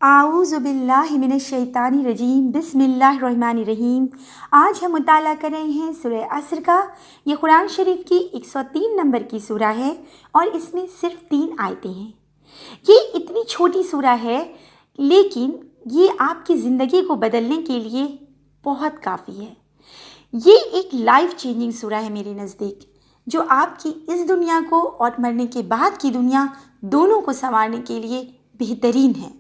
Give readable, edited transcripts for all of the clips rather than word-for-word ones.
اعوذ باللہ من الشیطان الرجیم بسم اللہ الرحمن الرحیم۔ آج ہم مطالعہ کر رہے ہیں سورہ عصر کا۔ یہ قرآن شریف کی 103 نمبر کی سورہ ہے اور اس میں صرف 3 آیتیں ہیں۔ یہ اتنی چھوٹی سورہ ہے لیکن یہ آپ کی زندگی کو بدلنے کے لیے بہت کافی ہے۔ یہ ایک لائف چینجنگ سورہ ہے میرے نزدیک، جو آپ کی اس دنیا کو اور مرنے کے بعد کی دنیا دونوں کو سنوارنے کے لیے بہترین ہے۔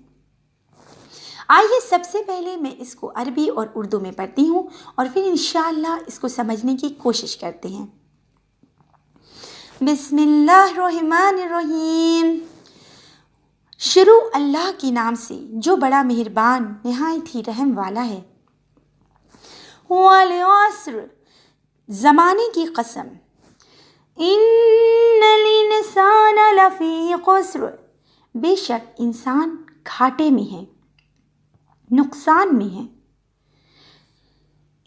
آئیے سب سے پہلے میں اس کو عربی اور اردو میں پڑھتی ہوں اور پھر انشاءاللہ اس کو سمجھنے کی کوشش کرتے ہیں۔ بسم اللہ الرحمن الرحیم۔ شروع اللہ کے نام سے جو بڑا مہربان نہایت ہی رحم والا ہے۔ والعصر، زمانے کی قسم۔ ان الانسان لفی خسر، بے شک انسان گھاٹے میں ہے، نقصان میں ہے۔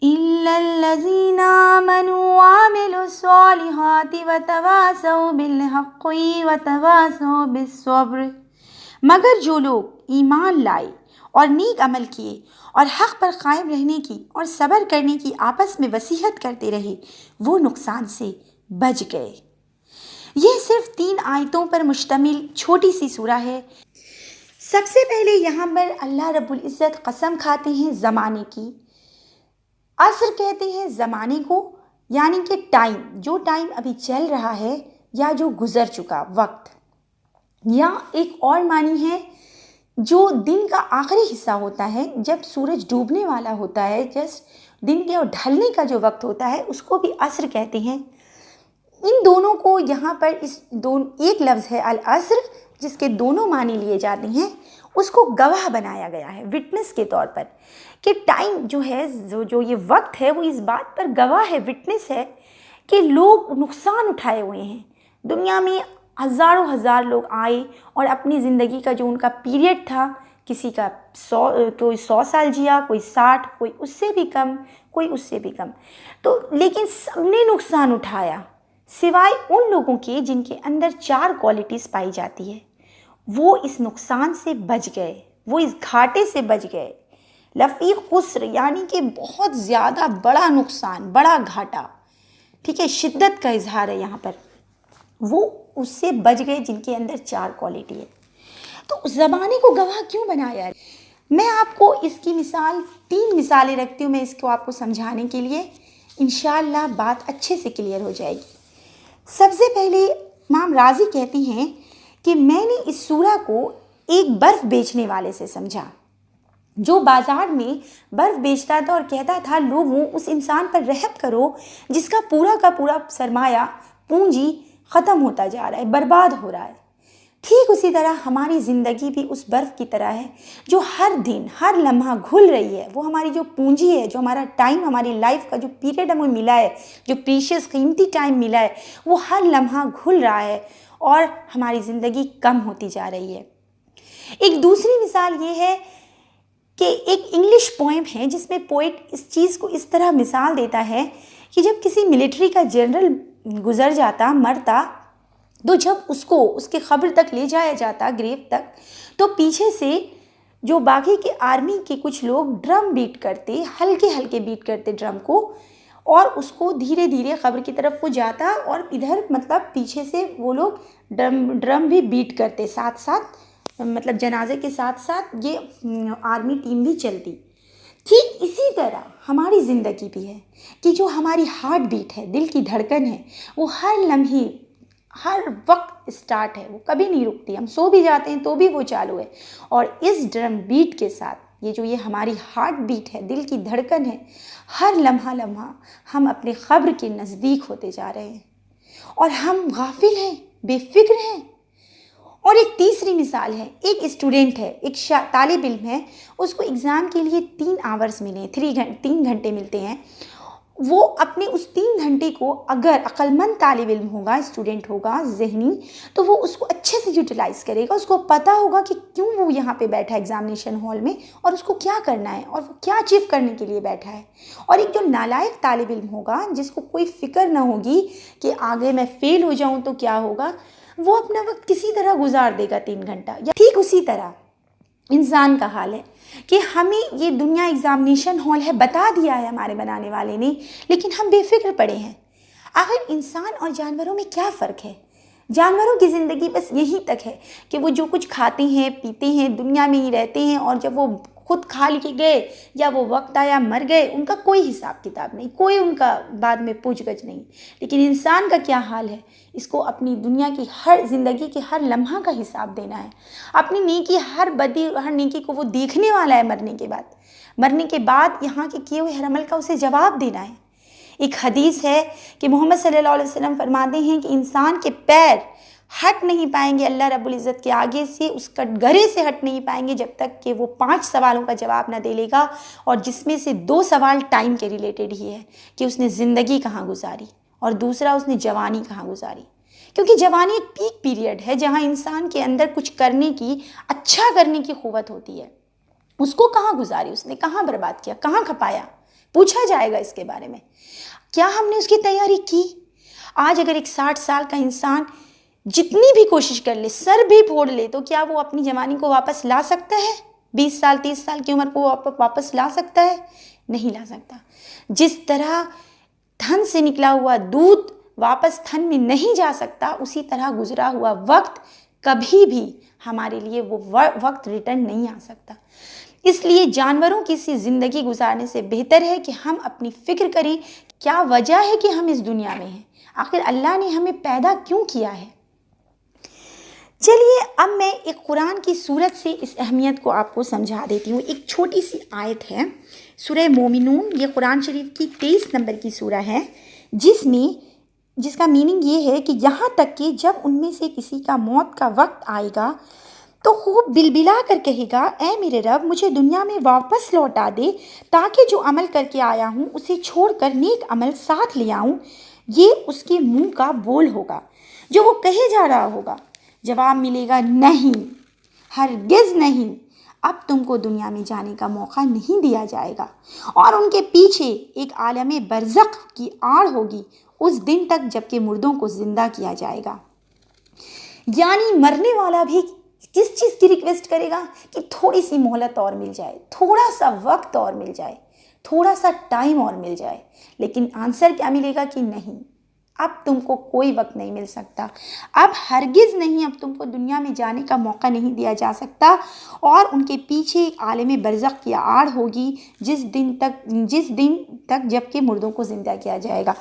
الا الذین آمنوا وعملوا الصالحات وتواصوا بالحق وتواصوا بالصبر، مگر جو لوگ ایمان لائے اور نیک عمل کیے اور حق پر قائم رہنے کی اور صبر کرنے کی آپس میں وصیت کرتے رہے، وہ نقصان سے بچ گئے۔ یہ صرف 3 آیتوں پر مشتمل چھوٹی سی سورہ ہے۔ سب سے پہلے یہاں پر اللہ رب العزت قسم کھاتے ہیں زمانے کی۔ عصر کہتے ہیں زمانے کو، یعنی کہ ٹائم، جو ٹائم ابھی چل رہا ہے یا جو گزر چکا وقت، یا ایک اور معنی ہے جو دن کا آخری حصہ ہوتا ہے، جب سورج ڈوبنے والا ہوتا ہے، جسٹ دن کے اور ڈھلنے کا جو وقت ہوتا ہے، اس کو بھی عصر کہتے ہیں۔ ان دونوں کو یہاں پر ایک لفظ ہے العصر، جس کے دونوں معنی لیے جاتے ہیں، اس کو گواہ بنایا گیا ہے وٹنس کے طور پر، کہ ٹائم جو ہے، جو یہ وقت ہے، وہ اس بات پر گواہ ہے، وٹنس ہے کہ لوگ نقصان اٹھائے ہوئے ہیں۔ دنیا میں ہزاروں ہزار لوگ آئے اور اپنی زندگی کا جو ان کا پیریڈ تھا، کسی کا کوئی 100 سال جیا، کوئی 60، کوئی اس سے بھی کم، کوئی اس سے بھی کم، تو لیکن سب نے نقصان اٹھایا سوائے ان لوگوں کے جن کے اندر 4 کوالٹیز پائی جاتی ہے۔ وہ اس نقصان سے بچ گئے، وہ اس گھاٹے سے بچ گئے۔ لفی خسر، یعنی کہ بہت زیادہ بڑا نقصان، بڑا گھاٹا، ٹھیک ہے، شدت کا اظہار ہے یہاں پر۔ وہ اس سے بچ گئے جن کے اندر 4 کوالٹی ہے۔ تو اس زمانے کو گواہ کیوں بنایا ہے؟ میں آپ کو اس کی 3 مثالیں رکھتی ہوں، میں اس کو آپ کو سمجھانے کے لیے، انشاءاللہ بات اچھے سے کلیئر ہو جائے گی۔ سب سے پہلے امام راضی کہتی ہیں کہ میں نے اس سورہ کو ایک برف بیچنے والے سے سمجھا، جو بازار میں برف بیچتا تھا اور کہتا تھا لوگوں اس انسان پر رحم کرو جس کا پورا سرمایہ، پونجی ختم ہوتا جا رہا ہے، برباد ہو رہا ہے۔ ٹھیک اسی طرح ہماری زندگی بھی اس برف کی طرح ہے جو ہر دن ہر لمحہ گھل رہی ہے۔ وہ ہماری جو پونجی ہے، جو ہمارا ٹائم، ہماری لائف کا جو پیریڈ ہمیں ملا ہے، جو پریشیس قیمتی ٹائم ملا ہے، وہ ہر لمحہ گھل رہا ہے اور ہماری زندگی کم ہوتی جا رہی ہے۔ ایک دوسری مثال یہ ہے کہ ایک انگلش پوئم ہے جس میں پوئٹ اس چیز کو اس طرح مثال دیتا ہے کہ جب کسی ملٹری کا جنرل گزر جاتا، مرتا، تو جب اس کو اس کے قبر تک لے جایا جاتا، گریو تک، تو پیچھے سے جو باقی کے آرمی کے کچھ لوگ ڈرم بیٹ کرتے، ہلکے بیٹ کرتے ڈرم کو، اور اس کو دھیرے دھیرے قبر کی طرف وہ جاتا، اور ادھر مطلب پیچھے سے وہ لوگ ڈرم بھی بیٹ کرتے، ساتھ ساتھ، مطلب جنازے کے ساتھ ساتھ یہ آرمی ٹیم بھی چلتی۔ ٹھیک اسی طرح ہماری زندگی بھی ہے کہ جو ہماری ہارٹ بیٹ ہے، دل کی دھڑکن ہے، وہ ہر لمحے، ہر وقت اسٹارٹ ہے، وہ کبھی نہیں رکتی۔ ہم سو بھی جاتے ہیں تو بھی وہ چالو ہے، اور اس ڈرم بیٹ کے ساتھ یہ ہماری ہارٹ بیٹ ہے، دل کی دھڑکن ہے، ہر لمحہ ہم اپنے قبر کے نزدیک ہوتے جا رہے ہیں اور ہم غافل ہیں، بے فکر ہیں۔ اور ایک تیسری مثال ہے، ایک اسٹوڈنٹ ہے، ایک طالب علم ہے، اس کو ایگزام کے لیے 3 آورز ملے، 3 گھنٹے ملتے ہیں۔ وہ اپنے اس 3 گھنٹے کو، اگر عقلمند طالب علم ہوگا، اسٹوڈنٹ ہوگا ذہنی، تو وہ اس کو اچھے سے یوٹیلائز کرے گا۔ اس کو پتہ ہوگا کہ کیوں وہ یہاں پہ بیٹھا ہے ایگزامینیشن ہال میں، اور اس کو کیا کرنا ہے، اور وہ کیا اچیو کرنے کے لیے بیٹھا ہے۔ اور ایک جو نالائق طالب علم ہوگا، جس کو کوئی فکر نہ ہوگی کہ آگے میں فیل ہو جاؤں تو کیا ہوگا، وہ اپنا وقت کسی طرح گزار دے گا 3 گھنٹہ۔ یا ٹھیک اسی طرح انسان کا حال ہے کہ ہمیں یہ دنیا ایگزامینیشن ہال ہے بتا دیا ہے ہمارے بنانے والے نے، لیکن ہم بے فکر پڑے ہیں۔ آخر انسان اور جانوروں میں کیا فرق ہے؟ جانوروں کی زندگی بس یہی تک ہے کہ وہ جو کچھ کھاتے ہیں پیتے ہیں دنیا میں ہی رہتے ہیں، اور جب وہ خود کھا کے گئے یا وہ وقت آیا مر گئے، ان کا کوئی حساب کتاب نہیں، کوئی ان کا بعد میں پوچھ گچھ نہیں۔ لیکن انسان کا کیا حال ہے؟ اس کو اپنی دنیا کی زندگی کے ہر لمحہ کا حساب دینا ہے، اپنی نیکی ہر بدی ہر نیکی کو وہ دیکھنے والا ہے، مرنے کے بعد یہاں کے کیے ہوئے ہر عمل کا اسے جواب دینا ہے۔ ایک حدیث ہے کہ محمد صلی اللہ علیہ وسلم فرماتے ہیں کہ انسان کے پیر ہٹ نہیں پائیں گے اللہ رب العزت کے آگے سے، اس کٹگرے سے ہٹ نہیں پائیں گے جب تک کہ وہ 5 سوالوں کا جواب نہ دے لے گا، اور جس میں سے 2 سوال ٹائم کے ریلیٹڈ ہی ہے کہ اس نے زندگی کہاں گزاری، اور دوسرا اس نے جوانی کہاں گزاری۔ کیونکہ جوانی ایک پیک پیریڈ ہے جہاں انسان کے اندر کچھ کرنے کی، اچھا کرنے کی قوت ہوتی ہے۔ اس کو کہاں گزاری، اس نے کہاں برباد کیا، کہاں کھپایا، پوچھا جائے گا اس کے بارے میں۔ کیا ہم نے اس کی تیاری کی؟ آج اگر ایک 60 سال کا انسان جتنی بھی کوشش کر لے، سر بھی پھوڑ لے، تو کیا وہ اپنی جوانی کو واپس لا سکتا ہے؟ 20 سال 30 سال کی عمر کو واپس لا سکتا ہے؟ نہیں لا سکتا۔ جس طرح تھن سے نکلا ہوا دودھ واپس تھن میں نہیں جا سکتا، اسی طرح گزرا ہوا وقت کبھی بھی ہمارے لیے وہ وقت ریٹرن نہیں آ سکتا۔ اس لیے جانوروں کی سی زندگی گزارنے سے بہتر ہے کہ ہم اپنی فکر کریں کیا وجہ ہے کہ ہم اس دنیا میں ہیں، آخر اللہ نے ہمیں پیدا کیوں کیا ہے۔ چلیے اب میں ایک قرآن کی سورت سے اس اہمیت کو آپ کو سمجھا دیتی ہوں۔ ایک چھوٹی سی آیت ہے سورہ مومنون، یہ قرآن شریف کی 23 نمبر کی سورہ ہے، جس کا میننگ یہ ہے کہ یہاں تک کہ جب ان میں سے کسی کا موت کا وقت آئے گا تو خوب بلبلا کر کہے گا، اے میرے رب مجھے دنیا میں واپس لوٹا دے تاکہ جو عمل کر کے آیا ہوں اسے چھوڑ کر نیک عمل ساتھ لے آؤں۔ یہ اس کے منہ کا بول ہوگا جو وہ کہے جا رہا ہوگا۔ جواب ملے گا، نہیں، ہرگز نہیں، اب تم کو دنیا میں جانے کا موقع نہیں دیا جائے گا، اور ان کے پیچھے ایک عالم برزخ کی آڑ ہوگی اس دن تک جب کہ مردوں کو زندہ کیا جائے گا۔ یعنی مرنے والا بھی کس چیز کی ریکویسٹ کرے گا کہ تھوڑی سی مہلت اور مل جائے، تھوڑا سا وقت اور مل جائے، تھوڑا سا ٹائم اور مل جائے، لیکن آنسر کیا ملے گا کہ نہیں، اب تم کو کوئی وقت نہیں مل سکتا، اب ہرگز نہیں، اب تم کو دنیا میں جانے کا موقع نہیں دیا جا سکتا، اور ان کے پیچھے عالم برزخ کی آڑ ہوگی جس دن تک جب کہ مردوں کو زندہ کیا جائے گا۔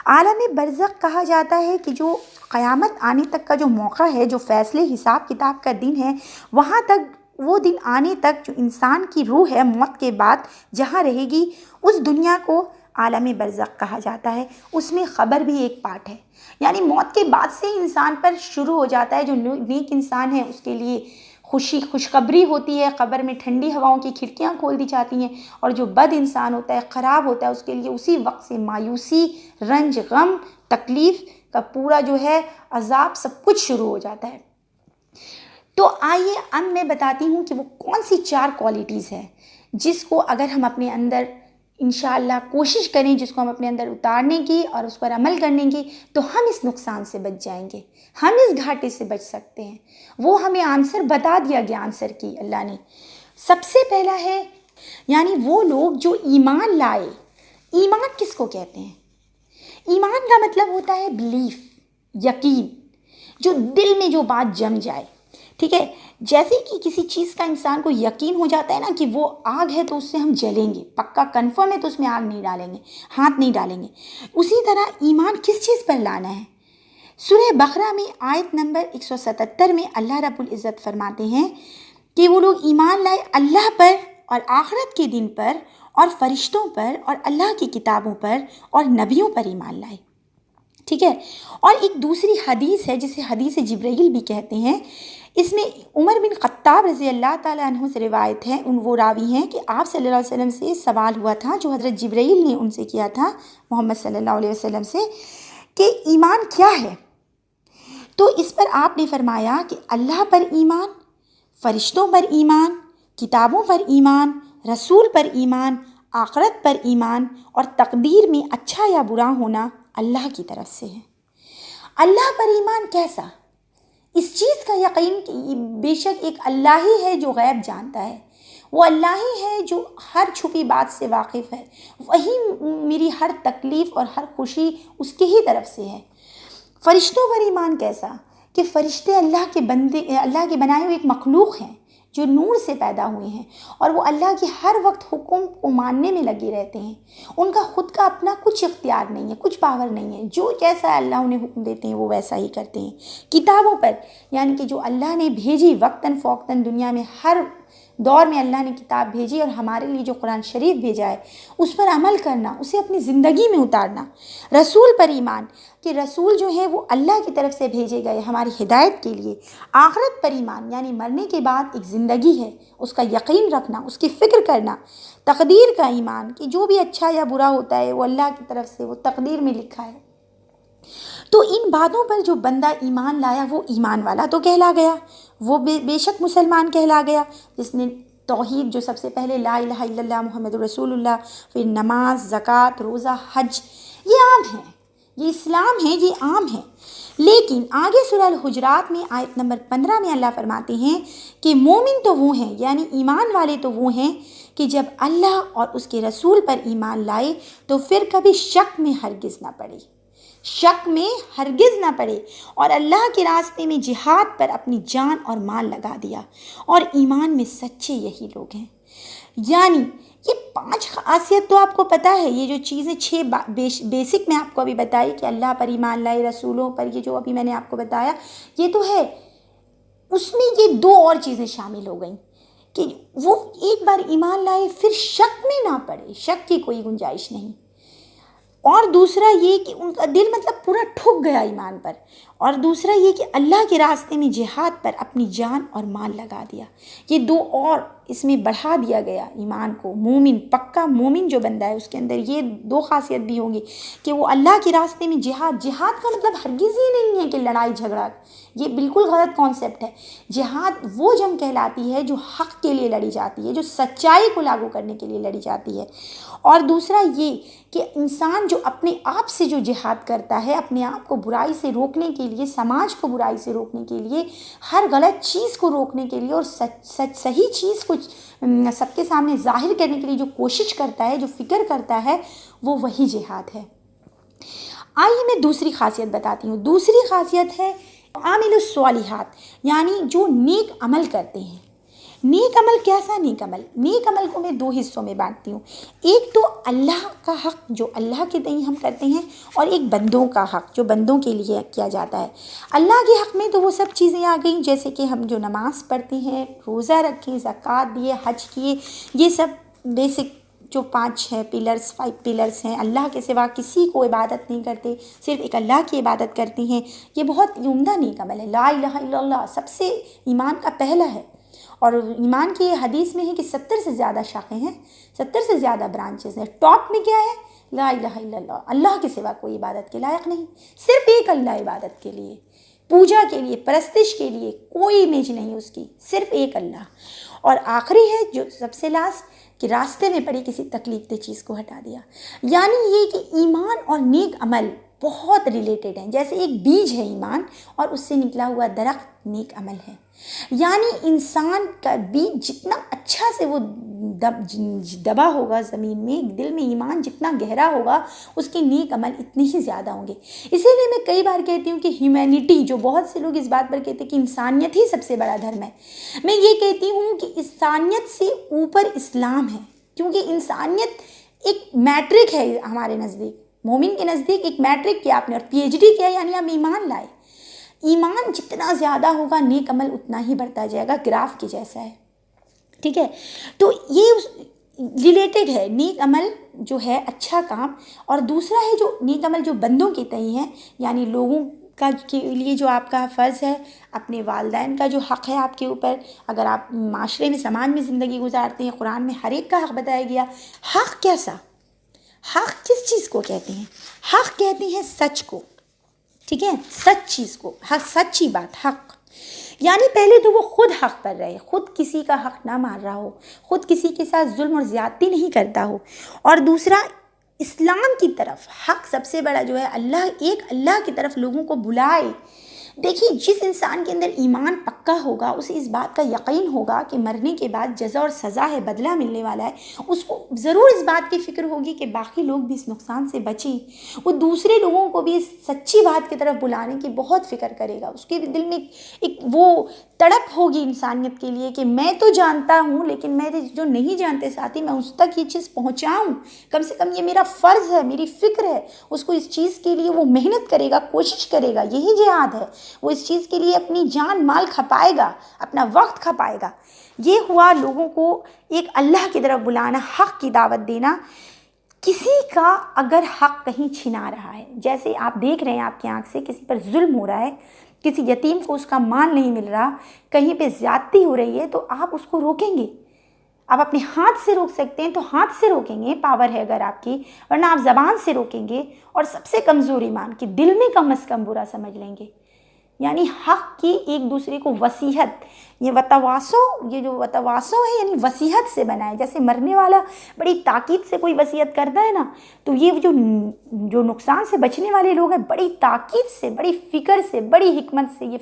عالم برزخ کہا جاتا ہے کہ جو قیامت آنے تک کا جو موقع ہے، جو فیصلے حساب کتاب کا دن ہے، وہاں تک، وہ دن آنے تک جو انسان کی روح ہے موت کے بعد جہاں رہے گی، اس دنیا کو عالم برزخ کہا جاتا ہے۔ اس میں خبر بھی ایک پارٹ ہے، یعنی موت کے بعد سے انسان پر شروع ہو جاتا ہے۔ جو نیک انسان ہے اس کے لیے خوشخبری ہوتی ہے، قبر میں ٹھنڈی ہواؤں کی کھڑکیاں کھول دی جاتی ہیں، اور جو بد انسان ہوتا ہے، خراب ہوتا ہے، اس کے لیے اسی وقت سے مایوسی، رنج، غم، تکلیف کا پورا جو ہے عذاب، سب کچھ شروع ہو جاتا ہے۔ تو آئیے اب میں بتاتی ہوں کہ وہ کون سی 4 کوالٹیز ہیں جس کو اگر ہم اپنے اندر انشاءاللہ کوشش کریں، جس کو ہم اپنے اندر اتارنے کی اور اس پر عمل کرنے کی، تو ہم اس نقصان سے بچ جائیں گے، ہم اس گھاٹے سے بچ سکتے ہیں۔ وہ ہمیں آنسر بتا دیا گیا، آنسر کی اللہ نے۔ سب سے پہلا ہے، یعنی وہ لوگ جو ایمان لائے۔ ایمان کس کو کہتے ہیں؟ ایمان کا مطلب ہوتا ہے بلیف، یقین، جو دل میں جو بات جم جائے، ٹھیک ہے؟ جیسے کہ کسی چیز کا انسان کو یقین ہو جاتا ہے نا کہ وہ آگ ہے تو اس سے ہم جلیں گے، پکا کنفرم ہے تو اس میں آگ نہیں ڈالیں گے، ہاتھ نہیں ڈالیں گے، اسی طرح ایمان کس چیز پر لانا ہے؟ سورہ بقرہ میں آیت نمبر 177 میں اللہ رب العزت فرماتے ہیں کہ وہ لوگ ایمان لائے اللہ پر اور آخرت کے دن پر اور فرشتوں پر اور اللہ کی کتابوں پر اور نبیوں پر ایمان لائے، ٹھیک ہے؟ اور ایک دوسری حدیث ہے جسے حدیث جبرائیل بھی کہتے ہیں، اس میں عمر بن خطاب رضی اللہ تعالیٰ عنہ سے روایت ہے، وہ راوی ہیں کہ آپ صلی اللہ علیہ وسلم سے سوال ہوا تھا جو حضرت جبرائیل نے ان سے کیا تھا، محمد صلی اللہ علیہ وسلم سے، کہ ایمان کیا ہے؟ تو اس پر آپ نے فرمایا کہ اللہ پر ایمان، فرشتوں پر ایمان، کتابوں پر ایمان، رسول پر ایمان، آخرت پر ایمان، اور تقدیر میں اچھا یا برا ہونا اللہ کی طرف سے ہے۔ اللہ پر ایمان کیسا؟ اس چیز کا یقین کہ بے شک ایک اللہ ہی ہے جو غیب جانتا ہے، وہ اللہ ہی ہے جو ہر چھپی بات سے واقف ہے، وہی میری ہر تکلیف اور ہر خوشی اس کے ہی طرف سے ہے۔ فرشتوں پر ایمان کیسا کہ فرشتے اللہ کے بندے، اللہ کے بنائے ہوئے ایک مخلوق ہیں جو نور سے پیدا ہوئے ہیں، اور وہ اللہ کے ہر وقت حکم کو ماننے میں لگے رہتے ہیں۔ ان کا خود کا اپنا کچھ اختیار نہیں ہے، کچھ پاور نہیں ہے، جو جیسا اللہ انہیں حکم دیتے ہیں وہ ویسا ہی کرتے ہیں۔ کتابوں پر یعنی کہ جو اللہ نے بھیجی وقتاً فوقتاً، دنیا میں ہر دور میں اللہ نے کتاب بھیجی، اور ہمارے لیے جو قرآن شریف بھیجا ہے اس پر عمل کرنا، اسے اپنی زندگی میں اتارنا۔ رسول پر ایمان کہ رسول جو ہیں وہ اللہ کی طرف سے بھیجے گئے ہماری ہدایت کے لیے۔ آخرت پر ایمان یعنی مرنے کے بعد ایک زندگی ہے، اس کا یقین رکھنا، اس کی فکر کرنا۔ تقدیر کا ایمان کہ جو بھی اچھا یا برا ہوتا ہے وہ اللہ کی طرف سے، وہ تقدیر میں لکھا ہے۔ تو ان باتوں پر جو بندہ ایمان لایا وہ ایمان والا تو کہلا گیا، وہ بے شک مسلمان کہلا گیا، جس نے توحید، جو سب سے پہلے لا الہ الا اللہ محمد رسول اللہ، پھر نماز، زکوٰۃ، روزہ، حج، یہ عام ہیں، یہ اسلام ہے، یہ عام ہے۔ لیکن آگے سورہ الحجرات میں آیت نمبر 15 میں اللہ فرماتے ہیں کہ مومن تو وہ ہیں، یعنی ایمان والے تو وہ ہیں کہ جب اللہ اور اس کے رسول پر ایمان لائے تو پھر کبھی شک میں ہرگز نہ پڑے، شک میں ہرگز نہ پڑے، اور اللہ کے راستے میں جہاد پر اپنی جان اور مال لگا دیا، اور ایمان میں سچے یہی لوگ ہیں۔ یعنی یہ 5 خاصیت تو آپ کو پتہ ہے، یہ جو چیزیں 6 بیسک میں آپ کو ابھی بتائی کہ اللہ پر ایمان لائے، رسولوں پر، یہ جو ابھی میں نے آپ کو بتایا یہ تو ہے، اس میں یہ 2 اور چیزیں شامل ہو گئیں کہ وہ ایک بار ایمان لائے پھر شک میں نہ پڑے، شک کی کوئی گنجائش نہیں، اور دوسرا یہ کہ ان کا دل مطلب پورا ٹھک گیا ایمان پر، اور دوسرا یہ کہ اللہ کے راستے میں جہاد پر اپنی جان اور مال لگا دیا۔ یہ 2 اور اس میں بڑھا دیا گیا ایمان کو۔ مومن، پکا مومن جو بندہ ہے اس کے اندر یہ 2 خاصیت بھی ہوں گی کہ وہ اللہ کے راستے میں جہاد کا مطلب ہرگز ہی نہیں ہے کہ لڑائی جھگڑا، یہ بالکل غلط کانسیپٹ ہے۔ جہاد وہ جنگ کہلاتی ہے جو حق کے لیے لڑی جاتی ہے، جو سچائی کو لاگو کرنے کے لیے لڑی جاتی ہے۔ اور دوسرا یہ کہ انسان جو اپنے آپ سے جو جہاد کرتا ہے، اپنے آپ کو برائی سے روکنے کے لیے، سماج کو برائی سے روکنے کے لیے، ہر غلط چیز کو روکنے کے لیے، اور صحیح چیز کو سب کے سامنے ظاہر کرنے کے لیے جو کوشش کرتا ہے، جو فکر کرتا ہے، وہ وہی جہاد ہے۔ آئیے میں دوسری خاصیت بتاتی ہوں۔ دوسری خاصیت ہے عامل الصالحات، یعنی جو نیک عمل کرتے ہیں۔ نیک عمل کیسا نیک عمل؟ نیک عمل کو میں 2 حصوں میں بانٹتی ہوں۔ ایک تو اللہ کا حق جو اللہ کے تئیں ہم کرتے ہیں، اور ایک بندوں کا حق جو بندوں کے لیے کیا جاتا ہے۔ اللہ کے حق میں تو وہ سب چیزیں آ گئیں، جیسے کہ ہم جو نماز پڑھتے ہیں، روزہ رکھیں، زکوٰۃ دیے، حج کیے، یہ سب بیسک جو 5 ہے پلرز، 5 پلرز ہیں۔ اللہ کے سوا کسی کو عبادت نہیں کرتے، صرف ایک اللہ کی عبادت کرتے ہیں، یہ بہت عمدہ نیک عمل ہے۔ لا الہ الا اللہ سب سے ایمان کا پہلا ہے، اور ایمان کی حدیث میں ہے کہ 70 سے زیادہ شاخیں ہیں، 70 سے زیادہ برانچز ہیں۔ ٹاپ میں کیا ہے؟ لا الہ الا اللہ، اللہ کے سوا کوئی عبادت کے لائق نہیں، صرف ایک اللہ عبادت کے لیے، پوجا کے لیے، پرستش کے لیے، کوئی امیج نہیں اس کی، صرف ایک اللہ۔ اور آخری ہے جو سب سے لاسٹ کہ راستے میں پڑی کسی تکلیف دہ چیز کو ہٹا دیا۔ یعنی یہ کہ ایمان اور نیک عمل بہت ریلیٹڈ ہیں، جیسے ایک بیج ہے ایمان، اور اس سے نکلا ہوا درخت نیک عمل ہے۔ یعنی انسان کا بیج جتنا اچھا سے وہ دبا ہوگا زمین میں، دل میں ایمان جتنا گہرا ہوگا، اس کے نیک عمل اتنے ہی زیادہ ہوں گے۔ اسی لیے میں کئی بار کہتی ہوں کہ ہیومینٹی، جو بہت سے لوگ اس بات پر کہتے ہیں کہ انسانیت ہی سب سے بڑا دھرم ہے، میں یہ کہتی ہوں کہ انسانیت سے اوپر اسلام ہے، کیونکہ انسانیت ایک میٹرک ہے ہمارے نزدیک، مومن کے نزدیک ایک میٹرک کیا آپ نے، اور PhD کیا، یعنی ہم ایمان لائے۔ ایمان جتنا زیادہ ہوگا نیک عمل اتنا ہی بڑھتا جائے گا، گراف کی جیسا ہے، ٹھیک ہے؟ تو یہ ریلیٹڈ ہے نیک عمل جو ہے اچھا کام، اور دوسرا ہے جو نیک عمل جو بندوں کے تئیں ہے، یعنی لوگوں کا کے لیے جو آپ کا فرض ہے، اپنے والدین کا جو حق ہے آپ کے اوپر، اگر آپ معاشرے میں، سماج میں زندگی گزارتے ہیں، قرآن میں ہر ایک کا حق بتایا گیا۔ حق کیسا؟ حق کس چیز کو کہتے ہیں؟ حق کہتے ہیں سچ کو، ٹھیک ہے؟ سچ چیز کو، حق، سچی بات، حق۔ یعنی پہلے تو وہ خود حق پر رہے، خود کسی کا حق نہ مار رہا ہو، خود کسی کے ساتھ ظلم اور زیادتی نہیں کرتا ہو، اور دوسرا اسلام کی طرف، حق سب سے بڑا جو ہے، ایک اللہ کی طرف لوگوں کو بلائے، دیکھیے جس انسان کے اندر ایمان پکا ہوگا اسے اس بات کا یقین ہوگا کہ مرنے کے بعد جزا اور سزا ہے، بدلہ ملنے والا ہے، اس کو ضرور اس بات کی فکر ہوگی کہ باقی لوگ بھی اس نقصان سے بچیں، وہ دوسرے لوگوں کو بھی اس سچی بات کی طرف بلانے کی بہت فکر کرے گا، اس کے دل میں ایک وہ تڑپ ہوگی انسانیت کے لیے کہ میں تو جانتا ہوں لیکن میں جو نہیں جانتے ساتھی میں اس تک یہ چیز پہنچاؤں، کم سے کم یہ میرا فرض ہے، میری فکر ہے، اس کو اس چیز کے لیے وہ محنت کرے گا، کوشش کرے گا، یہی جہاد ہے، وہ اس چیز کے لیے اپنی جان مال کھپائے گا، اپنا وقت کھپائے گا۔ یہ ہوا لوگوں کو ایک اللہ کی طرف بلانا، حق کی دعوت دینا۔ کسی کا اگر حق کہیں چھنا رہا ہے، جیسے آپ دیکھ رہے ہیں آپ کی آنکھ سے کسی پر ظلم ہو رہا ہے، کسی یتیم کو اس کا مال نہیں مل رہا، کہیں پہ زیادتی ہو رہی ہے، تو آپ اس کو روکیں گے؟ آپ اپنے ہاتھ سے روک سکتے ہیں تو ہاتھ سے روکیں گے، پاور ہے اگر آپ کی، ورنہ آپ زبان سے روکیں گے، اور سب سے کمزور ایمان کہ دل میں کم از کم برا سمجھ لیں گے۔ یعنی حق کی ایک دوسرے کو وصیحت، یہ یہ جو وتواسو ہے یعنی وصیحت سے بنا ہے، جیسے مرنے والا بڑی تاکید سے کوئی وصیت کرتا ہے نا، تو یہ جو نقصان سے بچنے والے لوگ ہیں بڑی تاکید سے، بڑی فکر سے، بڑی حکمت سے یہ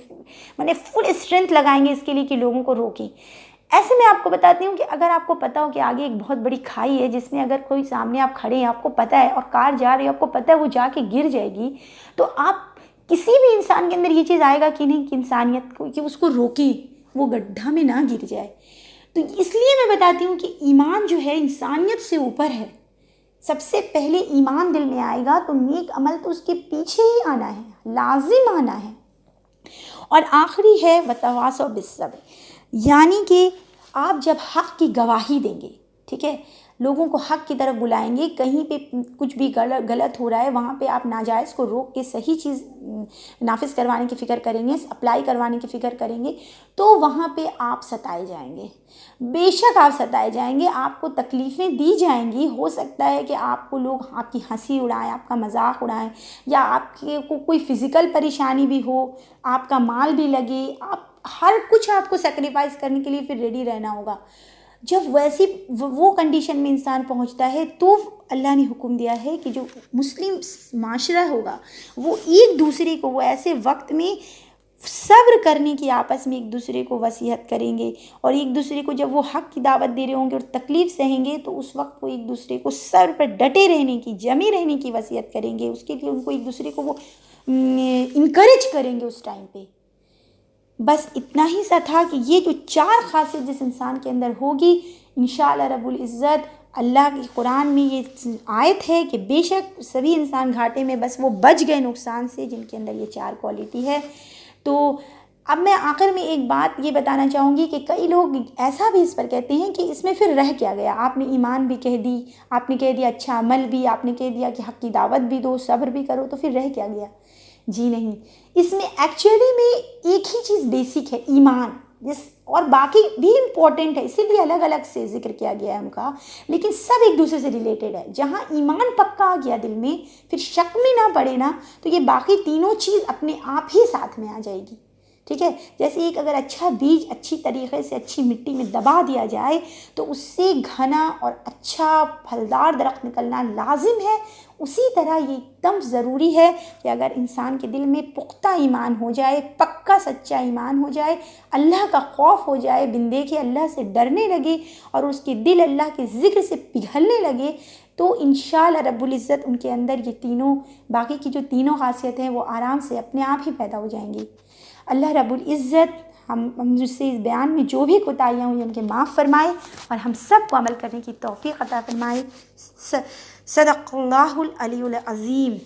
فل اسٹرینتھ لگائیں گے اس کے لیے کہ لوگوں کو روکیں۔ ایسے میں آپ کو بتاتی ہوں کہ اگر آپ کو پتہ ہو کہ آگے ایک بہت بڑی کھائی ہے جس میں اگر کوئی سامنے آپ کھڑے ہیں، آپ کو پتہ ہے، اور کار جا رہی ہے، آپ کو پتہ ہے وہ جا کے گر جائے گی، تو آپ کسی بھی انسان کے اندر یہ چیز آئے گا کہ نہیں کہ انسانیت کو، کہ اس کو روکیں، وہ گڈھا میں نہ گر جائے۔ تو اس لیے میں بتاتی ہوں کہ ایمان جو ہے انسانیت سے اوپر ہے۔ سب سے پہلے ایمان دل میں آئے گا تو نیک عمل تو اس کے پیچھے ہی آنا ہے، لازم آنا ہے۔ اور آخری ہے وتواصوا بالصبر، یعنی کہ آپ جب حق کی گواہی دیں گے، ٹھیک ہے، لوگوں کو حق کی طرف بلائیں گے، کہیں پہ کچھ بھی غلط ہو رہا ہے وہاں پہ آپ ناجائز کو روک کے صحیح چیز نافذ کروانے کی فکر کریں گے، اپلائی کروانے کی فکر کریں گے، تو وہاں پہ آپ ستائے جائیں گے، بے شک آپ ستائے جائیں گے، آپ کو تکلیفیں دی جائیں گی، ہو سکتا ہے کہ آپ کو لوگ آپ کی ہنسی اڑائیں، آپ کا مذاق اڑائیں، یا آپ کو کوئی فزیکل پریشانی بھی ہو، آپ کا مال بھی لگے، آپ ہر کچھ آپ کو سیکریفائز کرنے کے لیے پھر ریڈی رہنا ہوگا۔ جب ویسی وہ کنڈیشن میں انسان پہنچتا ہے تو اللہ نے حکم دیا ہے کہ جو مسلم معاشرہ ہوگا وہ ایک دوسرے کو، وہ ایسے وقت میں صبر کرنے کی آپس میں ایک دوسرے کو وصیت کریں گے، اور ایک دوسرے کو جب وہ حق کی دعوت دے رہے ہوں گے اور تکلیف سہیں گے تو اس وقت وہ ایک دوسرے کو صبر پر ڈٹے رہنے کی، جمے رہنے کی وصیت کریں گے، اس کے لیے ان کو ایک دوسرے کو وہ انکریج کریں گے اس ٹائم پہ۔ بس اتنا ہی سا تھا کہ یہ جو 4 خاصیت جس انسان کے اندر ہوگی، انشاءاللہ رب العزت اللہ کی قرآن میں یہ آیت ہے کہ بے شک سبھی انسان گھاٹے میں، بس وہ بچ گئے نقصان سے جن کے اندر یہ 4 کوالٹی ہے۔ تو اب میں آخر میں ایک بات یہ بتانا چاہوں گی کہ کئی لوگ ایسا بھی اس پر کہتے ہیں کہ اس میں پھر رہ کیا گیا، آپ نے ایمان بھی کہہ دی، آپ نے کہہ دیا اچھا عمل بھی، آپ نے کہہ دیا کہ حق کی دعوت بھی دو، صبر بھی کرو، تو پھر رہ کیا گیا؟ جی نہیں، اس میں ایکچولی میں ایک ہی چیز بیسک ہے، ایمان، اور باقی بھی امپورٹنٹ ہے، اسی لیے الگ الگ سے ذکر کیا گیا ہے ان کا، لیکن سب ایک دوسرے سے ریلیٹڈ ہے۔ جہاں ایمان پکا آ گیا دل میں، پھر شک میں نہ پڑے نا، تو یہ باقی تینوں چیز اپنے آپ ہی ساتھ میں آ جائے گی، ٹھیک ہے۔ جیسے ایک اگر اچھا بیج اچھی طریقے سے اچھی مٹی میں دبا دیا جائے تو اس سے گھنا اور اچھا پھلدار درخت نکلنا لازم ہے، اسی طرح یہ ایک دم ضروری ہے کہ اگر انسان کے دل میں پختہ ایمان ہو جائے، پکا سچا ایمان ہو جائے، اللہ کا خوف ہو جائے، بن دیکھے اللہ سے ڈرنے لگے، اور اس کے دل اللہ کے ذکر سے پگھلنے لگے، تو انشاءاللہ رب العزت ان کے اندر یہ تینوں، باقی کی جو تینوں خاصیتیں ہیں وہ آرام سے اپنے آپ ہی پیدا ہو جائیں گی۔ اللہ رب العزت ہم سے اس بیان میں جو بھی کوتاہیاں ہوئی ان کے معاف فرمائے، اور ہم سب کو عمل کرنے کی توفیق عطا فرمائے۔ صدق اللہ العلی العظیم۔